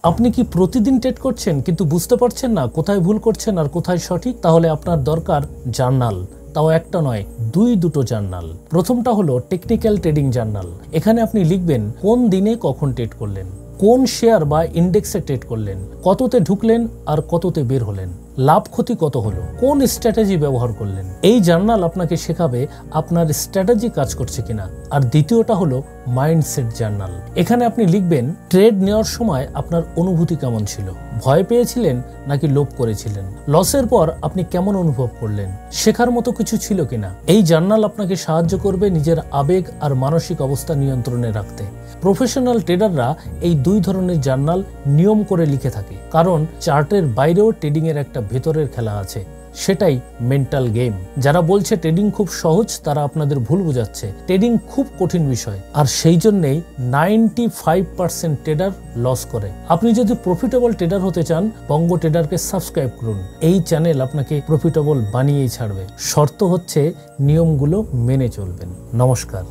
আপনি কি প্রতিদিন ট্রেড করছেন কিন্তু বুঝতে পারছেন না কোথায় ভুল করছেন আর কোথায় সঠিক? তাহলে আপনার দরকার জার্নাল, তাও একটা নয়, দুটো জার্নাল। প্রথমটা হলো টেকনিক্যাল ট্রেডিং জার্নাল। এখানে আপনি লিখবেন কোন দিনে কখন ট্রেড করলেন, কোন শেয়ার বা ইন্ডেক্সে ট্রেড করলেন, কততে ঢুকলেন আর কততে বের হলেন, লাভ ক্ষতি কত হলো, কোন স্ট্র্যাটেজি ব্যবহার করলেন। এই জার্নাল আপনাকে শেখাবে আপনার স্ট্র্যাটেজি কাজ করছে কিনা। আর দ্বিতীয়টা হলো মাইন্ডসেট জার্নাল। এখানে আপনি লিখবেন ট্রেড নেওয়ার সময় আপনার অনুভূতি কেমন ছিল, ভয় পেয়েছিলেন নাকি লোভ করেছিলেন, লসের পর আপনি কেমন অনুভব করলেন, শেখার মতো কিছু ছিল কিনা। এই জার্নাল আপনাকে সাহায্য করবে নিজের আবেগ আর মানসিক অবস্থা নিয়ন্ত্রণে রাখতে। প্রফেশনাল ট্রেডাররা এই দুই ধরনের জার্নাল নিয়ম করে লিখে থাকে, কারণ চার্টের বাইরেও ট্রেডিং এর একটা ভেতরের খেলা আছে, সেটাই মেন্টাল গেম। যারা বলছে ট্রেডিং খুব সহজ, তারা আপনাদের ভুল বোঝাচ্ছে। ট্রেডিং খুব কঠিন বিষয়, আর সেই জন্যেই 95% ট্রেডার লস করে। আপনি যদি প্রফিটেবল ট্রেডার হতে চান, বঙ্গ ট্রেডারকে সাবস্ক্রাইব করুন। এই চ্যানেল আপনাকে প্রফিটেবল বানিয়েই ছাড়বে। শর্ত হচ্ছে নিয়মগুলো মেনে চলবেন। নমস্কার।